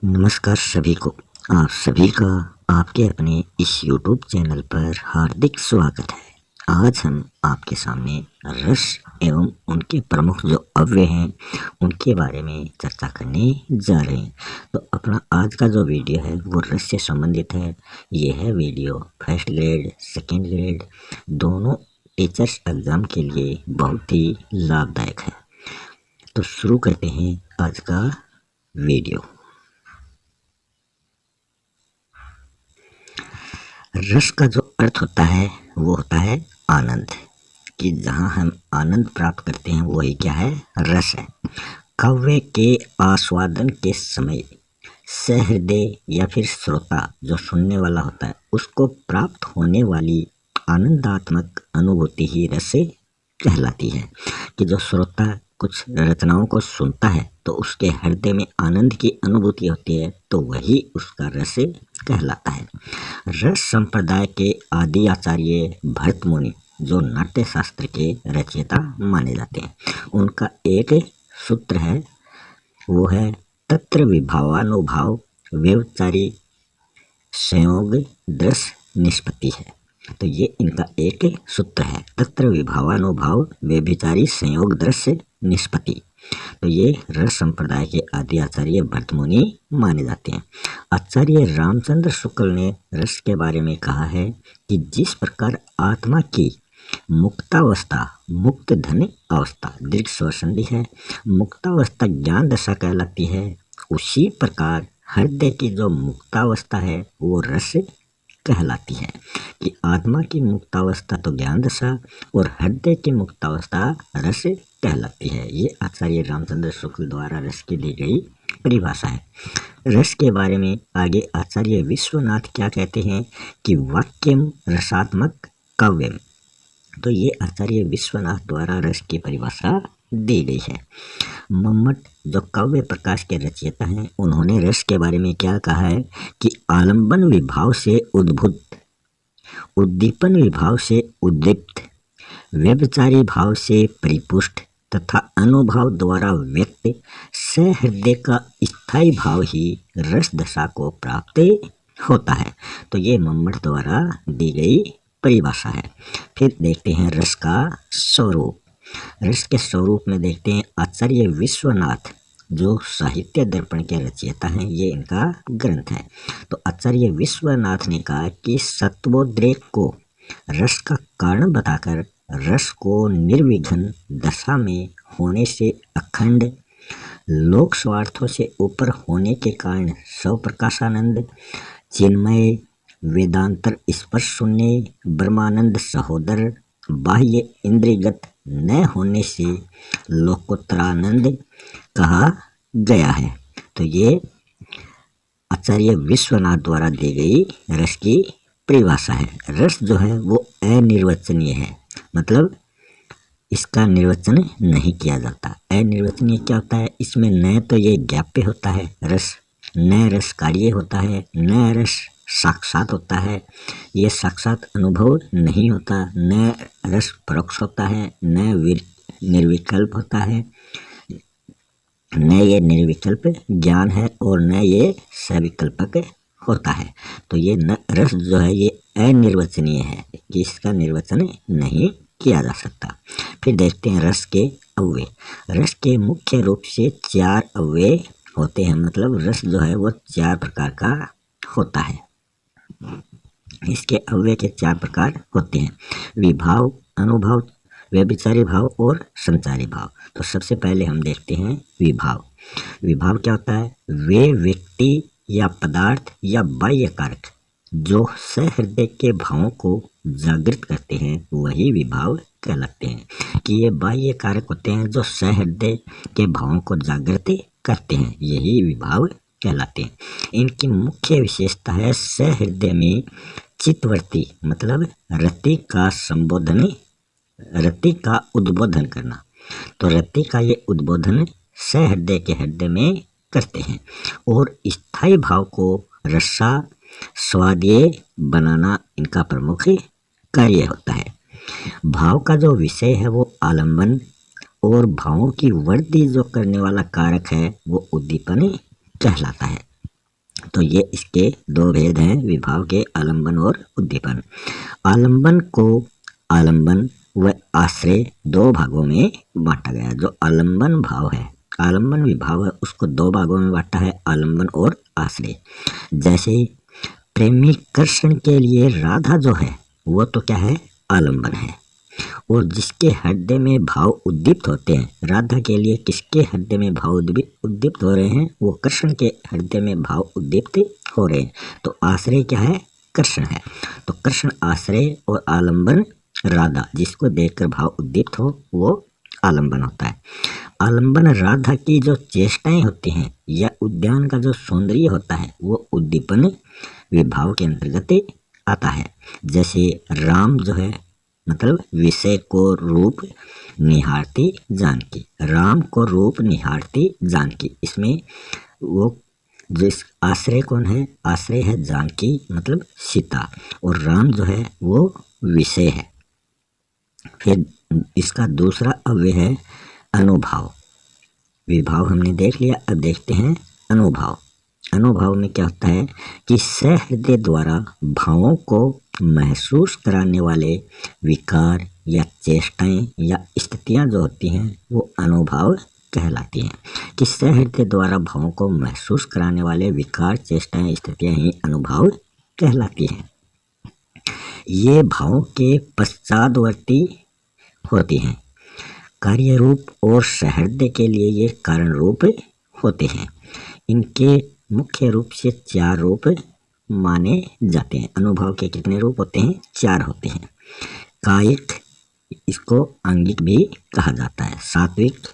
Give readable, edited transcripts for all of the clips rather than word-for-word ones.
नमस्कार सभी को। आप सभी का आपके अपने इस YouTube चैनल पर हार्दिक स्वागत है। आज हम आपके सामने रस एवं उनके प्रमुख जो अव्यय हैं उनके बारे में चर्चा करने जा रहे हैं। तो अपना आज का जो वीडियो है वो रस से संबंधित है। ये है video first grade second grade दोनों टीचर्स एग्ज़ाम के लिए बहुत ही लाभदायक है। तो शुरू करते हैं आज का वीडियो। रस का जो अर्थ होता है वो होता है आनंद, कि जहाँ हम आनंद प्राप्त करते हैं वही क्या है, रस है। काव्य के आस्वादन के समय सहृदय या फिर श्रोता जो सुनने वाला होता है उसको प्राप्त होने वाली आनंदात्मक अनुभूति ही रस कहलाती है। कि जो श्रोता कुछ रचनाओं को सुनता है तो उसके हृदय में आनंद की अनुभूति होती है, तो वही उसका रस कहलाता है। रस संप्रदाय के आदि आचार्य भरत मुनि जो नाट्य शास्त्र के रचयिता माने जाते हैं, उनका एक सूत्र है, वो है तत्र विभावानुभाव व्यवचारी संयोग दृश्य निष्पत्ति है। तो ये इनका एक सूत्र है, तत्र विभावानुभाव व्यभिचारी संयोग दृश्य निष्पत्ति। तो ये रस संप्रदाय के आदि आचार्य भरत मुनि माने जाते हैं। आचार्य रामचंद्र शुक्ल ने रस के बारे में कहा है कि जिस प्रकार आत्मा की मुक्तावस्था मुक्त धन अवस्था दीर्घ स्वसंधि है, मुक्तावस्था ज्ञान दशा कहलाती है, उसी प्रकार हृदय की जो मुक्तावस्था है वो रस कहलाती है। कि आत्मा की मुक्तावस्था तो ज्ञान दशा और हृदय की मुक्तावस्था रस कहलाती है। ये आचार्य रामचंद्र शुक्ल द्वारा रस की दी गई परिभाषा है। रस के बारे में आगे आचार्य विश्वनाथ क्या कहते हैं कि वाक्यम रसात्मक काव्यम। तो ये आचार्य विश्वनाथ द्वारा रस की परिभाषा दी गई है। मम्मट जो काव्य प्रकाश के रचयिता हैं, उन्होंने रस के बारे में क्या कहा है कि आलंबन विभाव से उद्भुत, उद्दीपन विभाव से उद्दीप्त, व्यभिचारी भाव से परिपुष्ट तथा अनुभव द्वारा व्यक्त सहृदय का स्थायी भाव ही रस दशा को प्राप्त होता है। तो ये मम्मट द्वारा दी गई परिभाषा है। फिर देखते हैं रस का स्वरूप। रस के स्वरूप में देखते हैं आचार्य विश्वनाथ जो साहित्य दर्पण के रचयिता हैं, ये इनका ग्रंथ है। तो आचार्य विश्वनाथ ने कहा कि सत्वोद्रेक को रस का कारण बताकर रस को निर्विघ्न दशा में होने से अखंड लोक स्वार्थों से ऊपर होने के कारण स्वप्रकाशानंद चिन्मय वेदांतर स्पर्श शून्य ब्रह्मानंद सहोदर बाह्य इंद्रियगत न होने से लोकोत्तरानंद कहा गया है। तो ये आचार्य विश्वनाथ द्वारा दी गई रस की परिभाषा है। रस जो है वो अनिर्वचनीय है, मतलब इसका निर्वचन नहीं किया जाता। अनिर्वचनीय क्या होता है, इसमें न तो ये ज्ञाप्य होता है रस, न रस कार्य होता है, न रस साक्षात होता है, ये साक्षात अनुभव नहीं होता, न रस परोक्ष होता है, न निर्विकल्प होता है, न ये निर्विकल्प ज्ञान है और न ये सविकल्पक होता है। तो ये न रस जो है ये अनिर्वचनीय है, कि इसका निर्वचन नहीं किया जा सकता। फिर देखते हैं रस के अव्यय। रस के मुख्य रूप से 4 अव्यय होते हैं, मतलब रस जो है वो 4 प्रकार का होता है। इसके अव्यय के 4 प्रकार होते हैं, विभाव, अनुभव, व्यभिचारी भाव और संचारी भाव। तो सबसे पहले हम देखते हैं विभाव। विभाव क्या होता है, वे व्यक्ति या पदार्थ या बाह्य कारक जो सहृदय के भावों को जागृत करते हैं वही विभाव कहलाते हैं। कि ये बाह्य कारक होते हैं जो सहृदय के भावों को जागृत करते हैं, यही विभाव कहलाते हैं। इनकी मुख्य विशेषता है सहृदय में चित्तवृत्ति, मतलब रति का संबोधन, रति का उद्बोधन करना। तो रति का ये उद्बोधन सहृदय के हृदय में करते हैं और स्थायी भाव को रसा स्वादीय बनाना इनका प्रमुख कार्य होता है। भाव का जो विषय है वो आलंबन और भावों की वृद्धि जो करने वाला कारक है वो उद्दीपन कहलाता है। तो ये इसके दो भेद हैं विभाव के, आलंबन और उद्दीपन। आलंबन को आलंबन व आश्रय दो भागों में बांटा गया। जो आलंबन भाव है, आलंबन विभाव है, उसको दो भागों में बांटा है, आलंबन और आश्रय। जैसे प्रेमी कृष्ण के लिए राधा जो है वो तो क्या है, आलंबन है, और जिसके हृदय में भाव उद्दीप्त होते हैं, राधा के लिए किसके हृदय में भाव उद्दीप्त हो रहे हैं, वो कृष्ण के हृदय में भाव उद्दीप्त हो रहे हैं, तो आश्रय क्या है, कृष्ण है। तो कृष्ण आश्रय और आलंबन राधा, जिसको देखकर भाव उद्दीप्त हो वो आलंबन होता है। आलंबन राधा की जो चेष्टाएं होती हैं या उद्यान का जो सौंदर्य होता है वो उद्दीपन विभाव के अंतर्गत आता है। जैसे राम जो है मतलब विषय को रूप निहारती जानकी, राम को रूप निहारती जानकी, इसमें वो जिस आश्रय कौन है, आश्रय है जानकी मतलब सीता, और राम जो है वो विषय है। फिर इसका दूसरा अव्यय है अनुभाव। विभाव हमने देख लिया, अब देखते हैं अनुभाव। अनुभाव में क्या होता है कि सहृदय द्वारा भावों को महसूस कराने वाले विकार या चेष्टाएं या स्थितियां जो होती हैं वो अनुभाव कहलाती हैं। कि सहृदय द्वारा भावों को महसूस कराने वाले विकार, चेष्टाएं, स्थितियां ही अनुभाव कहलाती हैं। ये भावों के पश्चादवर्ती होती हैं। कार्य रूप और सहृदय के लिए ये कारण रूप होते हैं। इनके मुख्य रूप से चार रूप माने जाते हैं। अनुभव के कितने रूप होते हैं, चार होते हैं। कायिक, इसको आंगिक भी कहा जाता है, सात्विक,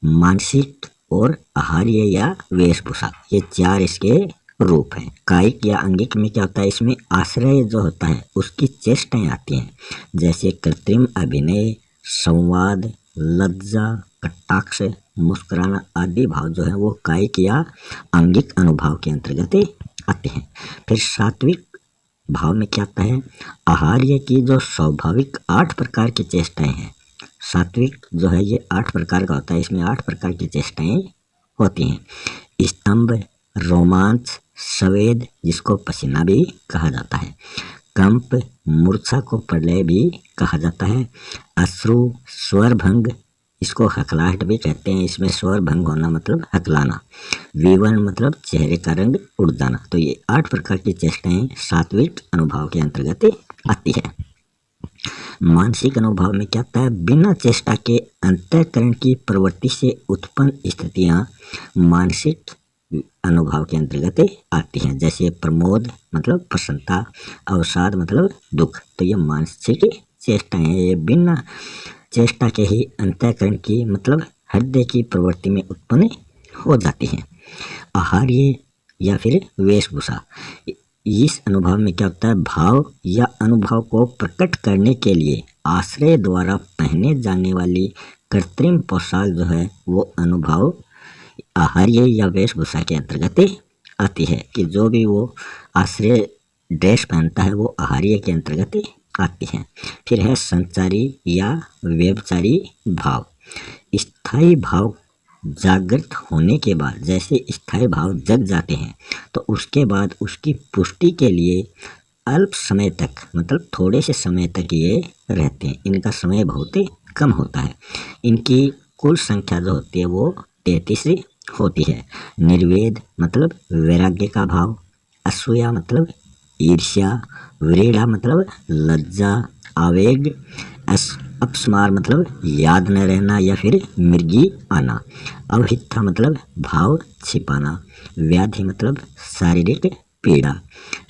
मानसिक और आहार्य या वेशभूषा, ये चार इसके रूप हैं। कायिक या अंगिक में क्या होता है, इसमें आश्रय जो होता है उसकी चेष्टाएं आती हैं, जैसे कृत्रिम अभिनय, संवाद, लज्जा, कटाक्ष, मुस्कुराना आदि भाव जो है वो कायिक या अंगिक अनुभाव के अंतर्गत आते हैं। फिर सात्विक भाव में क्या आता है, आहार्य की जो स्वाभाविक 8 प्रकार की चेष्टाएं हैं, सात्विक जो है ये 8 प्रकार का होता है, इसमें 8 प्रकार की चेष्टाएं होती हैं। स्तंभ, रोमांच, संवेद, जिसको पसीना भी कहा जाता है, कंप, मूर्छा को प्रलय भी कहा जाता है, अश्रु, स्वर भंग, इसको हकलाहट भी कहते हैं, इसमें स्वर भंग होना मतलब हकलाना, विवर्ण मतलब चेहरे का रंग उड़ जाना। तो ये 8 प्रकार की चेष्टाएं सात्विक अनुभाव के अंतर्गत आती है। मानसिक अनुभाव में क्या होता है, बिना चेष्टा के अंतःकरण की प्रवृत्ति से उत्पन्न स्थितियां मानसिक अनुभाव के अंतर्गत आती हैं। जैसे प्रमोद मतलब प्रसन्नता, अवसाद मतलब दुख। तो ये मानसिक चेष्टाएं हैं, ये बिना चेष्टा के ही अंतःकरण की मतलब हृदय की प्रवृत्ति में उत्पन्न हो जाती हैं। आहार्य या फिर वेशभूषा, इस अनुभव में क्या होता है, भाव या अनुभव को प्रकट करने के लिए आश्रय द्वारा पहने जाने वाली कृत्रिम पोशाक जो है वो अनुभव आहार्य या वेशभूषा के अंतर्गत आती है। कि जो भी वो आश्रय ड्रेस पहनता है वो आहार्य के अंतर्गत आती है। फिर है संचारी या व्यभिचारी भाव। स्थायी भाव जागृत होने के बाद, जैसे स्थायी भाव जग जाते हैं तो उसके बाद उसकी पुष्टि के लिए अल्प समय तक मतलब थोड़े से समय तक ये रहते हैं। इनका समय बहुत कम होता है। इनकी कुल संख्या जो होती है वो 33 होती है। निर्वेद मतलब वैराग्य का भाव, असूया मतलब ईर्ष्या, व्रीड़ा मतलब लज्जा, आवेग, अपस्मार मतलब याद न रहना या फिर मृगी आना, अवहिता मतलब भाव छिपाना, व्याधि मतलब शारीरिक पीड़ा,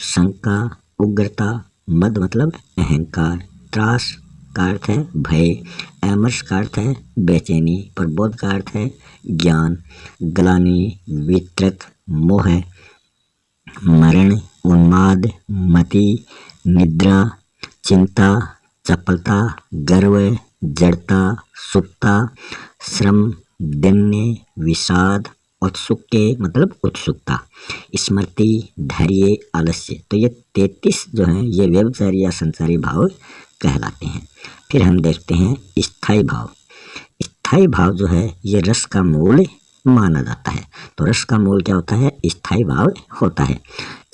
शंका, उग्रता, मद मतलब अहंकार, त्रास का अर्थ है भय, अमर्ष का अर्थ है बेचैनी, प्रबोध का अर्थ है ज्ञान, ग्लानि, वितरक, मोह, मरण, उन्माद, मति, निद्रा, चिंता, चपलता, गर्व, जड़ता, सुप्ता, श्रम, दिन्य, विषाद, उत्सुके मतलब उत्सुकता, स्मृति, धैर्य, आलस्य। तो ये 33 जो हैं ये व्यभिचारी या संसारी भाव कहलाते हैं। फिर हम देखते हैं स्थायी भाव। स्थायी भाव जो है ये रस का मूल माना जाता है। तो रस का मूल क्या होता है? स्थायी भाव होता है।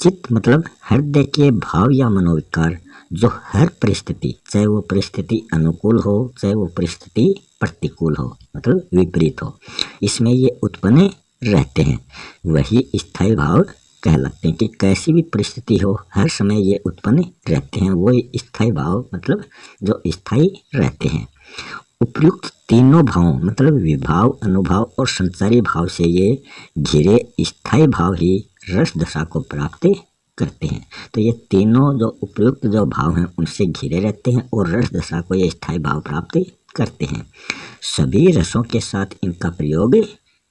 चित्त मतलब हृदय के भाव या मनोविकार जो हर परिस्थिति, चाहे वो परिस्थिति अनुकूल हो चाहे वो परिस्थिति प्रतिकूल हो, मतलब विपरीत हो, इसमें ये उत्पन्न रहते हैं, वही स्थायी भाव कहलाते हैं। कि कैसी भी परिस्थिति हो हर समय ये उत्पन्न रहते हैं, वो स्थायी भाव मतलब जो स्थायी रहते हैं। उपयुक्त तीनों भावों मतलब विभाव, अनुभाव और संचारी भाव से ये घिरे स्थायी भाव ही रस दशा को प्राप्त करते हैं। तो ये तीनों जो उपयुक्त जो भाव हैं उनसे घिरे रहते हैं और रस दशा को ये स्थायी भाव प्राप्त करते हैं। सभी रसों के साथ इनका प्रयोग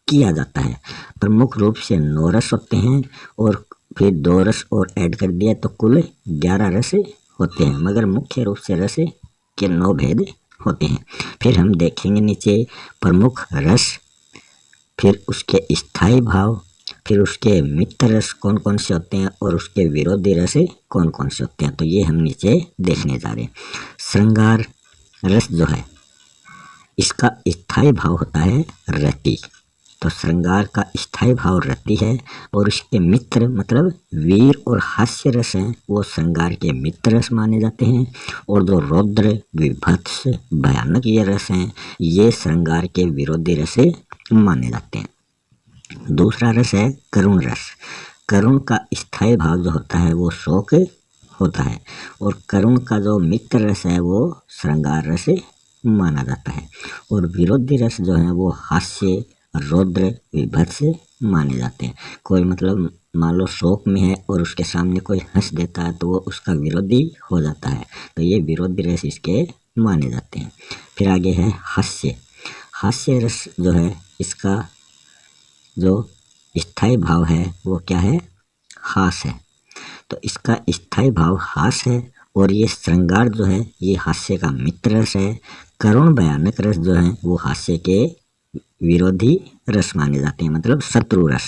किया जाता है। प्रमुख रूप से 9 रस होते हैं और फिर 2 रस और ऐड कर दिया तो कुल 11 रस होते हैं, मगर मुख्य रूप से रस के 9 भेद होते हैं। फिर हम देखेंगे नीचे प्रमुख रस, फिर उसके स्थायी भाव, फिर उसके मित्र रस कौन कौन से होते हैं और उसके विरोधी रस कौन कौन से होते हैं। तो ये हम नीचे देखने जा रहे हैं। श्रृंगार रस जो है इसका स्थायी भाव होता है रति। तो श्रृंगार का स्थायी भाव रति है और उसके मित्र मतलब वीर और हास्य रस हैं वो श्रृंगार के मित्र रस माने जाते हैं। और जो रौद्र, विभत्स, भयानक ये रस हैं ये श्रृंगार के विरोधी रस माने जाते हैं। दूसरा रस है करुण रस। करुण का स्थायी भाव जो होता है वो शोक होता है और करुण का जो मित्र रस है वो श्रृंगार रस माना जाता है। और विरोधी रस जो है वो हास्य, रौद्र, विभत्स माने जाते हैं। कोई मतलब मान लो शोक में है और उसके सामने कोई हंस देता है तो वो उसका विरोधी हो जाता है, तो ये विरोधी रस इसके माने जाते हैं। फिर आगे है हास्य। हास्य रस जो है इसका जो स्थायी भाव है वो क्या है? हास है। तो इसका स्थायी भाव हास है और ये श्रृंगार जो है ये हास्य का मित्र रस है। करुण, भयानक रस जो है वो हास्य के विरोधी रस माने जाते हैं, मतलब शत्रु रस।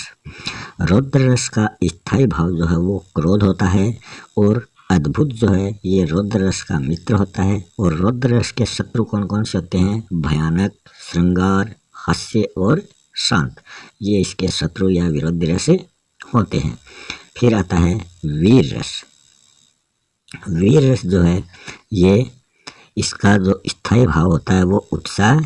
रौद्र रस का स्थायी भाव जो है वो क्रोध होता है और अद्भुत जो है ये रौद्र रस का मित्र होता है। और रौद्र रस के शत्रु कौन कौन से होते हैं? भयानक, श्रृंगार, हास्य और शांत, ये इसके शत्रु या विरोधी रस होते हैं। फिर आता है वीर रस। वीर रस जो है ये इसका जो स्थायी भाव होता है वो उत्साह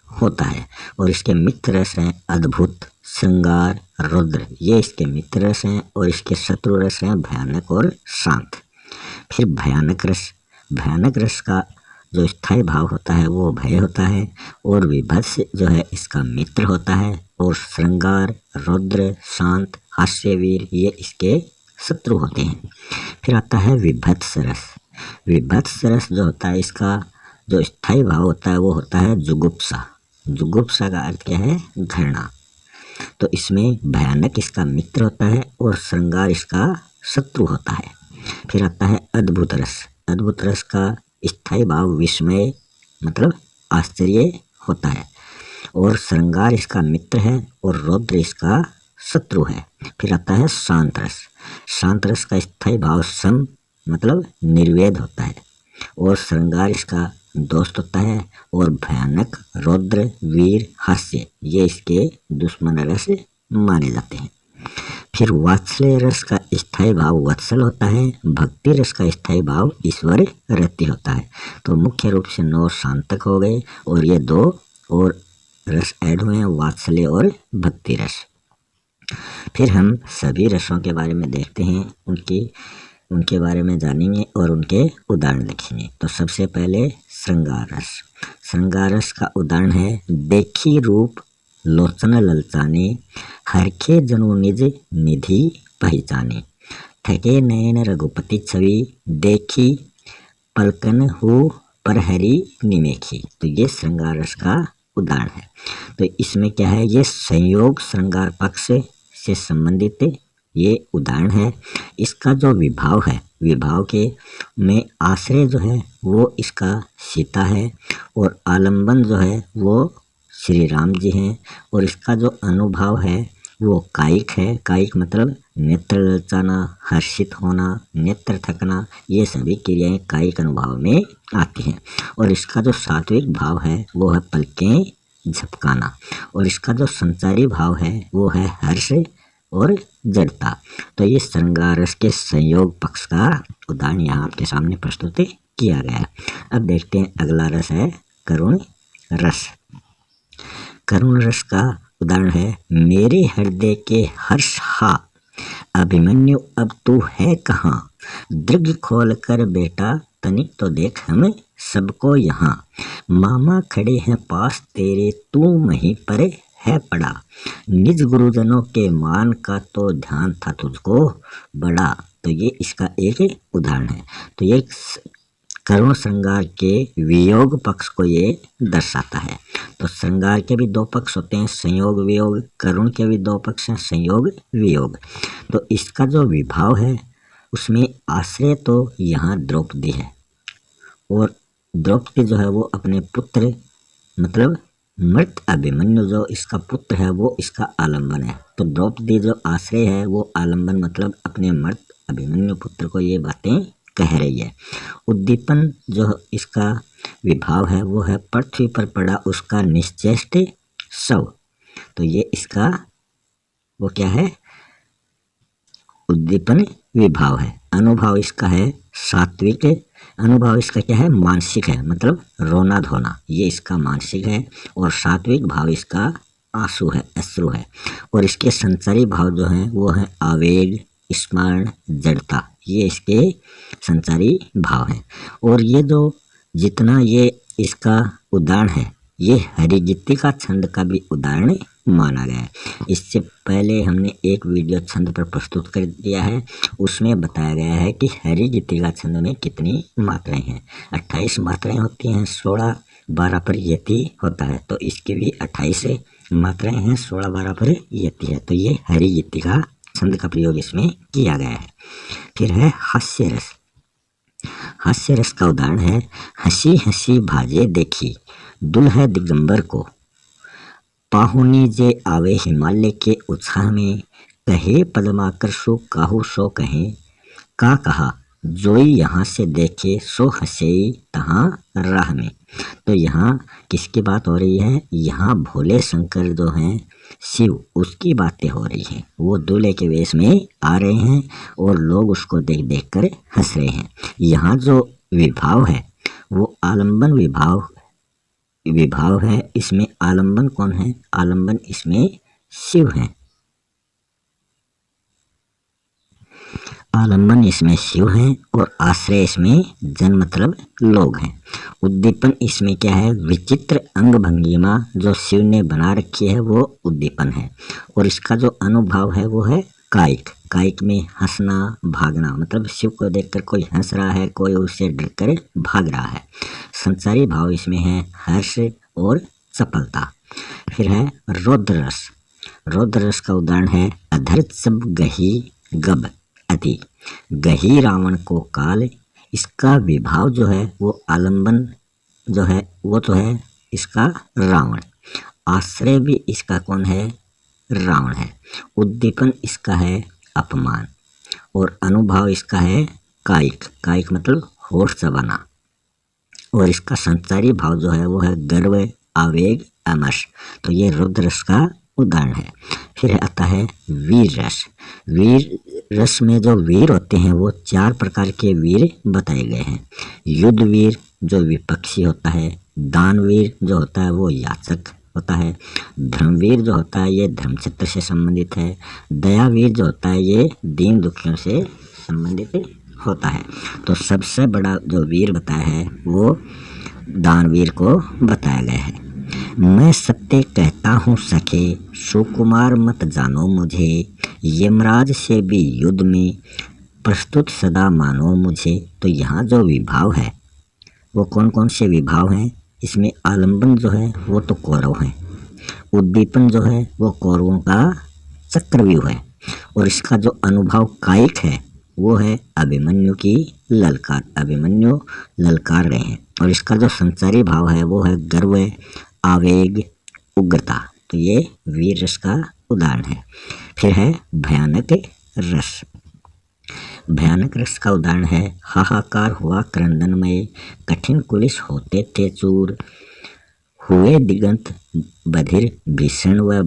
होता है और इसके मित्र रस हैं अद्भुत, श्रृंगार, रौद्र, ये इसके मित्र रस हैं और इसके शत्रु रस हैं भयानक और शांत। फिर भयानक रस। भयानक रस का जो स्थायी भाव होता है वो भय होता है और विभत्स जो है इसका मित्र होता है और श्रृंगार, रौद्र, शांत, हास्यवीर ये इसके शत्रु होते हैं। फिर आता है विभत्स रस। विभत्स रस जो होता है इसका जो स्थायी भाव होता है वो होता है जुगुप्सा। जुगुप्सा का अर्थ क्या है? घृणा। तो इसमें भयानक इसका मित्र होता है और श्रृंगार इसका शत्रु होता है। फिर आता है अद्भुत रस। अद्भुत रस का स्थायी भाव विस्मय मतलब आश्चर्य होता है और श्रृंगार इसका मित्र है और रौद्र इसका शत्रु है। फिर आता है शांत रस। शांत रस का स्थायी भाव सम मतलब निर्वेद होता है और श्रृंगार इसका दोस्त होता है और भयानक, रौद्र, वीर, हास्य ये इसके दुश्मन रस माने जाते हैं। फिर वात्सल्य रस का स्थायी भाव वत्सल होता है। भक्ति रस का स्थायी भाव ईश्वर रति होता है। तो मुख्य रूप से 9 शांतक हो गए और ये 2 और रस ऐड हुए हैं, वात्सल्य और भक्ति रस। फिर हम सभी रसों के बारे में देखते हैं, उनके बारे में जानेंगे और उनके उदाहरण देखेंगे। तो सबसे पहले श्रृंगार रस। श्रृंगार रस का उदाहरण है देखी रूप लोचन ललचाने, हरखे जनु निज निधि पहचाने, थके नयन रघुपति छवि, देखी पलकन हो पर हरि निमेखी। तो ये श्रृंगार रस का उदाहरण है। तो इसमें क्या है? ये संयोग श्रृंगार पक्ष से संबंधित ये उदाहरण है। इसका जो विभाव है, विभाव के में आश्रय जो है वो इसका सीता है और आलंबन जो है वो श्री राम जी हैं और इसका जो अनुभाव है वो कायिक है। कायिक मतलब नेत्र ललचाना, हर्षित होना, नेत्र थकना, ये सभी क्रियाएं कायिक अनुभाव में आती हैं। और इसका जो सात्विक भाव है वो है पलकें झपकाना। और इसका जो संचारी भाव है वो है हर्ष और जड़ता। तो ये श्रृंगार रस के संयोग पक्ष का उदाहरण यहाँ आपके सामने प्रस्तुत किया गया है। अब देखते हैं अगला रस है करुण रस। करुण रस का उदाहरण है मेरे हृदय के हर्ष हा, अभिमन्यु अब तू है कहाँ, दृग खोल कर बेटा तनिक तो देख हमें सबको यहाँ, मामा खड़े हैं पास तेरे तू वहीं पर है पड़ा, निज गुरुजनों के मान का तो ध्यान था तुझको बड़ा। तो ये इसका एक उदाहरण है। तो ये करुण श्रृंगार के वियोग पक्ष को ये दर्शाता है। तो श्रृंगार के भी दो पक्ष होते हैं, संयोग वियोग। करुण के भी दो पक्ष हैं, संयोग वियोग। तो इसका जो विभाव है उसमें आश्रय तो यहाँ द्रौपदी है, और द्रौपदी जो है वो अपने पुत्र मतलब मृत अभिमन्यु जो इसका पुत्र है वो इसका आलम्बन है। तो द्रौपदी जो आश्रय है वो आलम्बन मतलब अपने मृत अभिमन्यु पुत्र को ये बातें कह रही है। उद्दीपन जो इसका विभाव है वो है पृथ्वी पर पड़ा उसका निश्चेष्ट शव। तो ये इसका वो क्या है, उद्दीपन विभाव है। अनुभाव इसका है सात्विक, अनुभाव इसका क्या है, मानसिक है, मतलब रोना धोना, ये इसका मानसिक है। और सात्विक भाव इसका आंसू है, अश्रु है। और इसके संचारी भाव जो हैं वो है आवेग, स्मरण, जड़ता, ये इसके संचारी भाव हैं। और ये जो जितना ये इसका उदाहरण है ये हरिजित्तिका छंद का भी उदाहरण माना गया है। इससे पहले हमने एक वीडियो छंद पर प्रस्तुत कर दिया है, उसमें बताया गया है कि हरिजित्तिका छंद में कितनी मात्राएं हैं। 28 मात्राएं होती हैं, 16 12 पर यति होता है। तो इसकी भी 28 मात्राएं हैं, 16 12 पर यति है। तो ये हरिजित्तिका छंद का प्रयोग इसमें किया गया है। फिर है हास्य रस। हास्य रस का उदाहरण है हंसी हंसी भाजे देखी दुल्हा दिगंबर को, पाहुनी जे आवे हिमालय के उत्साह में, कहे पद्माकर सो काहू सो कहे, का कहा जोई यहाँ से देखे सो हंसे तहाँ राह में। तो यहाँ किसकी बात हो रही है, यहाँ भोले शंकर जो हैं शिव उसकी बातें हो रही हैं। वो दूल्हे के वेश में आ रहे हैं और लोग उसको देख देख कर हंस रहे हैं। यहाँ जो विभाव है वो आलंबन विभाव है। इसमें आलंबन कौन है, आलंबन इसमें शिव है, आलंबन इसमें शिव है। और आश्रय इसमें जन मतलब लोग हैं। उद्दीपन इसमें क्या है, विचित्र अंग भंगिमा जो शिव ने बना रखी है वो उद्दीपन है। और इसका जो अनुभाव है वो है कायिक। कायिक में हंसना भागना, मतलब शिव को देखकर कोई हंस रहा है, कोई उससे डर कर भाग रहा है। संचारी भाव इसमें है हर्ष और चपलता। फिर है रौद्र रस। रौद्र रस का उदाहरण है अधर्त सब गही गब अति, गही रावण को काल। इसका विभाव जो है वो आलंबन जो है वो तो है इसका रावण, आश्रय भी इसका कौन है, रावण है। उद्दीपन इसका है अपमान और अनुभाव इसका है कायिक। कायिक मतलब होश चबाना। और इसका संचारी भाव जो है वो है गर्व, आवेग, अमर्ष। तो ये रुद्र रस का उदाहरण है। फिर आता है वीर रस। वीर रस में जो वीर होते हैं वो 4 प्रकार के वीर बताए गए हैं। युद्ध वीर जो विपक्षी होता है, दानवीर जो होता है वो याचक होता है, धर्मवीर जो होता है ये धर्मक्षेत्र से संबंधित है, दयावीर जो होता है ये दीन दुखियों से संबंधित होता है। तो सबसे बड़ा जो वीर बताया है वो दानवीर को बताया गया है। मैं सत्य कहता हूँ सखे, सुकुमार मत जानो मुझे, यमराज से भी युद्ध में प्रस्तुत सदा मानो मुझे। तो यहाँ जो विभाव है वो कौन कौन से विभाव हैं, इसमें आलंबन जो है वो तो कौरव है, उद्दीपन जो है वो कौरवों का चक्रव्यूह है। और इसका जो अनुभव कायिक है वो है अभिमन्यु की ललकार, अभिमन्यु ललकार रहे हैं। और इसका जो संचारी भाव है वो है गर्व, आवेग, उग्रता। तो ये वीर रस का उदाहरण है। फिर है भयानक रस। भयानक रस का उदाहरण है हाहाकार हुआ क्रंदन में, कठिन कुलिस होते थे चूर, हुए दिगंत बधिर भीषण व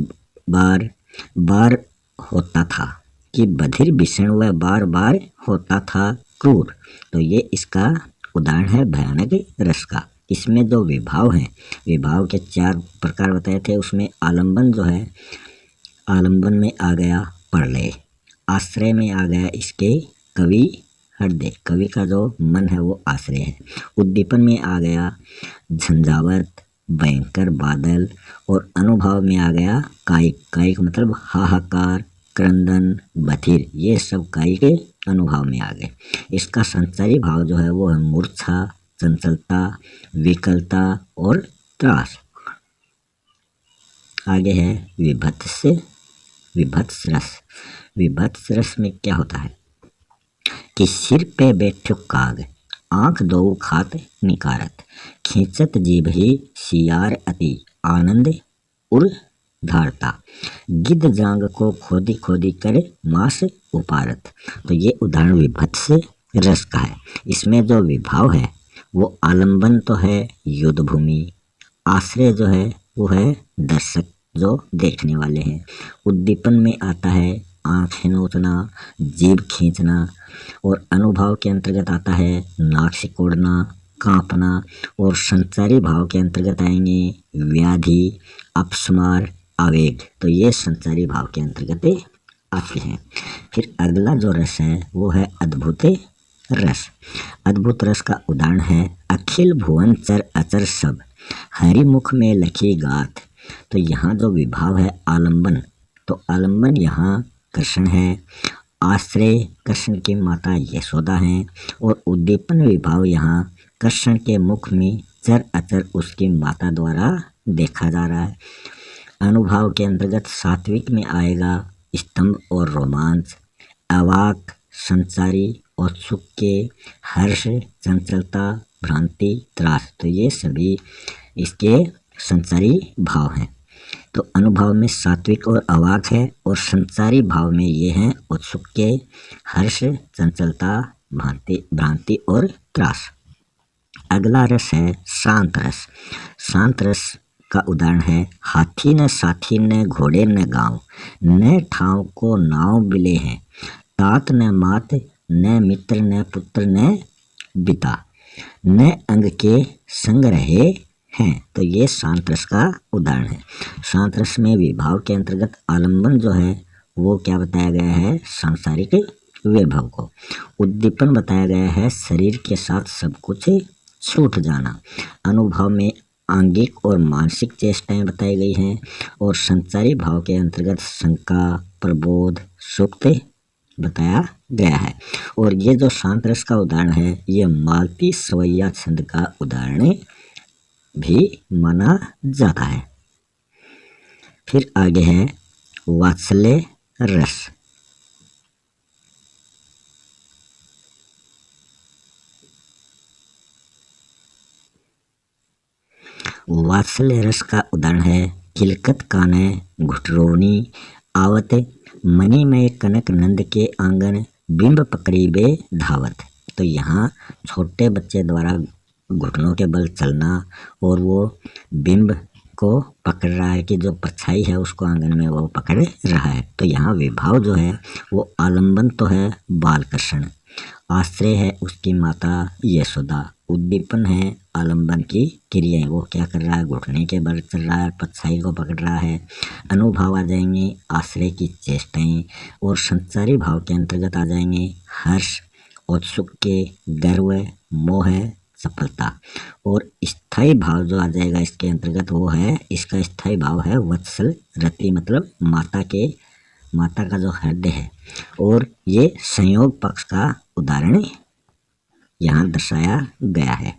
बार बार होता था, कि बधिर भीषण व बार बार होता था क्रूर। तो ये इसका उदाहरण है भयानक रस का। इसमें जो विभाव हैं, विभाव के 4 प्रकार बताए थे, उसमें आलम्बन जो है, आलम्बन में आ गया प्रलय, आश्रय में आ गया इसके कवि हृदय, कवि का जो मन है वो आश्रय है। उद्दीपन में आ गया झंझावत, भयंकर बादल, और अनुभव में आ गया कायिक, कायिक मतलब हाहाकार, क्रंदन, बधिर, ये सब कायिक के अनुभव में आ गए। इसका संचारी भाव जो है वो है मूर्छा, चंचलता, विकलता और त्रास। आगे है विभत्स, विभत्स रस। विभत्स रस में क्या होता है कि सिर पे बैठो काग, आंख दो खात निकारत, खींचत जीभ ही सियार अति, आनंद उर धारता, गिद्ध जांग को खोदी खोदी करे मांस उपारत। तो ये उदाहरण विभत्स रस का है। इसमें जो विभाव है वो आलम्बन तो है युद्ध भूमि, आश्रय जो है वो है दर्शक जो देखने वाले हैं, उद्दीपन में आता है आँख नोचना, जीभ खींचना, और अनुभव के अंतर्गत आता है नाक सिकोड़ना, कांपना, और संचारी भाव के अंतर्गत आएंगे व्याधि, अपस्मार, आवेग। तो ये संचारी भाव के अंतर्गत आते हैं। फिर अगला जो रस है वो है अद्भुत रस। अद्भुत रस का उदाहरण है अखिल भुवन चर अचर सब, हरिमुख में लखी गाथ। तो यहाँ जो विभाव है आलम्बन, तो आलम्बन यहाँ कृष्ण है, आश्रय कृष्ण की माता यशोदा हैं, और उद्दीपन विभाव यहाँ कृष्ण के मुख में चर अचर उसकी माता द्वारा देखा जा रहा है। अनुभव के अंतर्गत सात्विक में आएगा स्तंभ और रोमांच, अवाक, संचारी और सुख के हर्ष, चंचलता, भ्रांति, त्रास। तो ये सभी इसके संचारी भाव हैं। तो अनुभव में सात्विक और अवाक है, और संचारी भाव में ये हैं उत्सुक के हर्ष, चंचलता, भ्रांति और त्रास। अगला रस है शांत रस। शांत रस का उदाहरण है हाथी न साथी न घोड़े न गांव, न ठाव को नाव बिले हैं, तात न मात न मित्र न पुत्र न बिता, न अंग के संग रहे हैं। तो ये शांत रस का उदाहरण है। शांत रस में विभाव के अंतर्गत आलम्बन जो है वो क्या बताया गया है सांसारिक वैभव को, उद्दीपन बताया गया है शरीर के साथ सब कुछ छूट जाना, अनुभव में आंगिक और मानसिक चेष्टाएं बताई गई हैं, और संचारी भाव के अंतर्गत शंका, प्रबोध, सुक्त बताया गया है। और ये जो शांत रस का उदाहरण है ये मालती सवैया छंद का उदाहरण भी माना जाता है। फिर आगे है वात्सल्य रस। वात्सल्य रस का उदाहरण है किलकत काने घुटरोनी आवत, मणिमय कनक नंद के आंगन, बिंब पकड़ीबे धावत। तो यहाँ छोटे बच्चे द्वारा घुटनों के बल चलना, और वो बिंब को पकड़ रहा है कि जो परछाई है उसको आंगन में वो पकड़ रहा है। तो यहाँ विभाव जो है वो आलम्बन तो है बालकृष्ण, आश्रय है उसकी माता यशोदा, उद्दीपन है आलम्बन की क्रियाएं, वो क्या कर रहा है घुटने के बल चल रहा है, परछाई को पकड़ रहा है। अनुभव आ जाएंगे आश्रय की चेष्टाएं, और संचारी भाव के अंतर्गत आ जाएंगे हर्ष, उत्सुक के गर्व, मोह, सफलता। और स्थायी भाव जो आ जाएगा इसके अंतर्गत वो है, इसका स्थायी भाव है वत्सल रति, मतलब माता का जो हृदय है। और ये संयोग पक्ष का उदाहरण यहाँ दर्शाया गया है।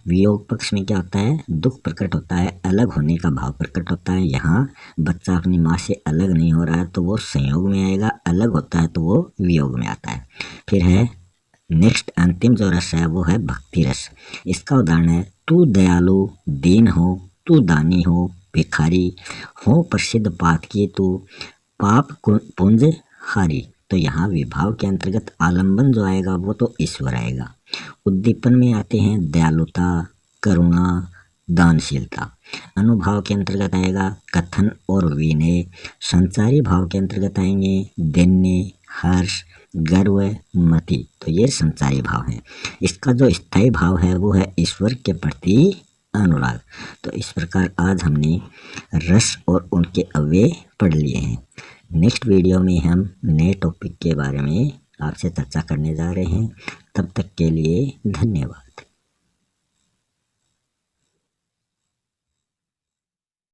वियोग पक्ष में क्या होता है दुख प्रकट होता है, अलग होने का भाव प्रकट होता है। यहाँ बच्चा अपनी माँ से अलग नहीं हो रहा है तो वो संयोग में आएगा, अलग होता है तो वो वियोग में आता है। फिर है नेक्स्ट अंतिम जो रस है वो है भक्ति रस। इसका उदाहरण है तू दयालु दीन हो, तू दानी हो भिखारी हो, प्रसिद्ध पात की तू पाप पुंज हारी। तो यहाँ विभाव के अंतर्गत आलम्बन जो आएगा वो तो ईश्वर आएगा। उद्दीपन में आते हैं दयालुता, करुणा, दानशीलता। अनुभाव के अंतर्गत आएगा कथन और विनय। संचारी भाव के अंतर्गत आएंगे दैन्य, हर्ष, गर्व, मति। तो ये संचारी भाव है। इसका जो स्थायी भाव है वो है ईश्वर के प्रति अनुराग। तो इस प्रकार आज हमने रस और उनके अव्यय पढ़ लिए हैं। नेक्स्ट वीडियो में हम नए टॉपिक के बारे में आपसे चर्चा करने जा रहे हैं। तब तक के लिए धन्यवाद।